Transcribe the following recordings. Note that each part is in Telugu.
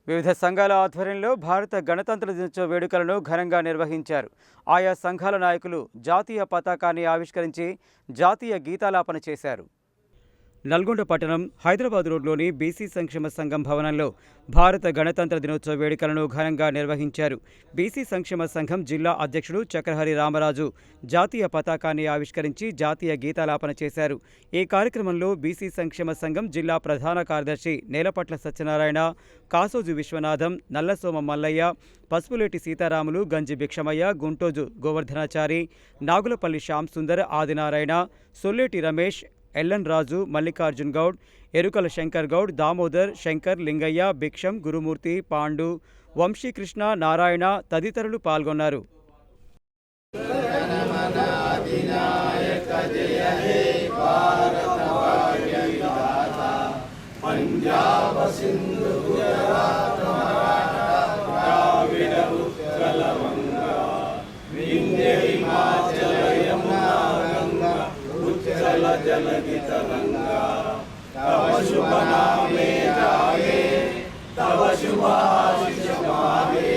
వివిధ సంఘాల ఆధ్వర్యంలో భారత గణతంత్ర దినోత్సవ వేడుకలను ఘనంగా నిర్వహించారు. ఆయా సంఘాల నాయకులు జాతీయ పతాకాన్ని ఆవిష్కరించి జాతీయ గీతాలాపన చేశారు. నల్గొండ పట్టణం హైదరాబాద్ రోడ్లోని బీసీ సంక్షేమ సంఘం భవనంలో భారత గణతంత్ర దినోత్సవ వేడుకలను ఘనంగా నిర్వహించారు. బీసీ సంక్షేమ సంఘం జిల్లా అధ్యక్షుడు చక్రహరి రామరాజు జాతీయ పతాకాన్ని ఆవిష్కరించి జాతీయ గీతాలాపన చేశారు. ఈ కార్యక్రమంలో బీసీ సంక్షేమ సంఘం జిల్లా ప్రధాన కార్యదర్శి నేలపట్ల సత్యనారాయణ, కాసోజు విశ్వనాథం, నల్లసోమ మల్లయ్య, పసుపులేటి సీతారాములు, గంజి భిక్షమయ్య, గుంటోజు గోవర్ధనాచారి, నాగులపల్లి శ్యామ్ సుందర్, ఆదినారాయణ, సొల్లేటి రమేష్, ఎల్లన్ రాజు, మల్లికార్జున్ గౌడ్, ఎరుకల శంకర్ గౌడ్, దామోదర్, శంకర్, లింగయ్య, భిక్షం, గురుమూర్తి, పాండు, వంశీకృష్ణ, నారాయణ తదితరులు పాల్గొన్నారు. तव शुभ नामे जागे, तव शुभ आशीष मागे,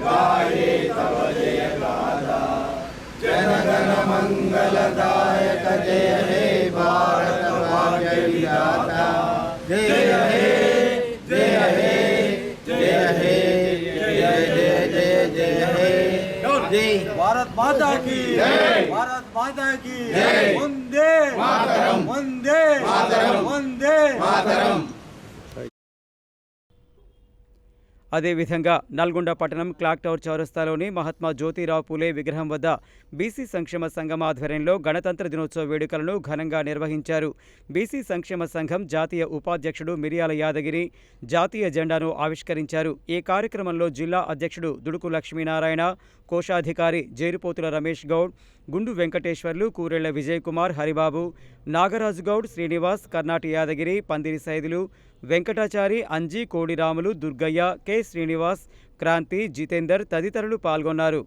गाये तव जय गाथा। जन गण मंगलदायक जय हे भारत भाग्य विधाता। जय हे जय हे जय हे जय जय जय जय हे जय भारत माता की भारत माता की वंदे मातरम वंदे मातरम वंदे मातरम। అదేవిధంగా నల్గొండ పట్టణం క్లాక్ టవర్ చౌరస్తాలోని మహాత్మా జ్యోతిరావు పూలే విగ్రహం వద్ద బీసీ సంక్షేమ సంఘం ఆధ్వర్యంలో గణతంత్ర దినోత్సవ వేడుకలను ఘనంగా నిర్వహించారు. బీసీ సంక్షేమ సంఘం జాతీయ ఉపాధ్యక్షుడు మిరియాల యాదగిరి జాతీయ జెండాను ఆవిష్కరించారు. ఈ కార్యక్రమంలో జిల్లా అధ్యక్షుడు దుడుకు లక్ష్మీనారాయణ, కోశాధికారి జేరుపోతుల రమేష్ గౌడ్, గుండు వెంకటేశ్వర్లు, కూరెళ్ల విజయ్ కుమార్, హరిబాబు, నాగరాజు గౌడ్, శ్రీనివాస్, కర్నాటి యాదగిరి, పందిరి సైదులు, వెంకటాచారి, అంజీ, కోడిరాములు, దుర్గయ్య, కె శ్రీనివాస్, క్రాంతి, జితేందర్ తదితరులు పాల్గొన్నారు.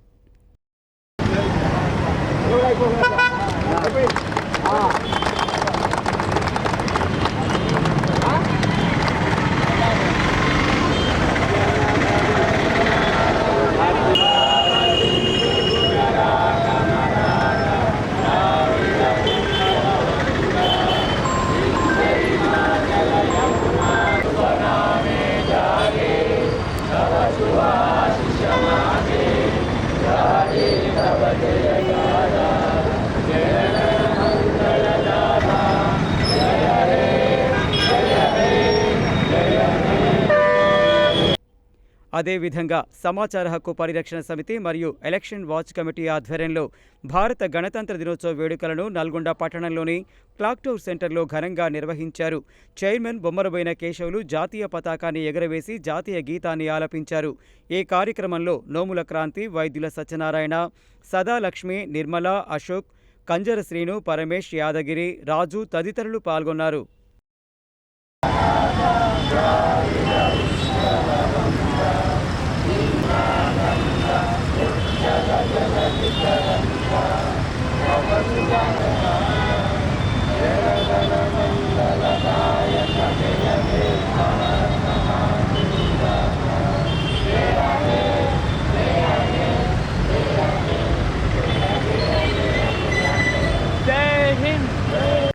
అదేవిధంగా సమాచార హక్కు పరిరక్షణ సమితి మరియు ఎలక్షన్ వాచ్ కమిటీ ఆధ్వర్యంలో భారత గణతంత్ర దినోత్సవ వేడుకలను నల్గొండ పట్టణంలోని క్లాక్ టవర్ సెంటర్లో ఘనంగా నిర్వహించారు. చైర్మన్ బొమ్మరబోయిన కేశవులు జాతీయ పతాకాన్ని ఎగరవేసి జాతీయ గీతాన్ని ఆలపించారు. ఈ కార్యక్రమంలో నోముల క్రాంతి, వైద్యుల సత్యనారాయణ, సదాలక్ష్మి, నిర్మల, అశోక్, కంజర శ్రీను, పరమేష్, యాదగిరి, రాజు తదితరులు పాల్గొన్నారు. Jai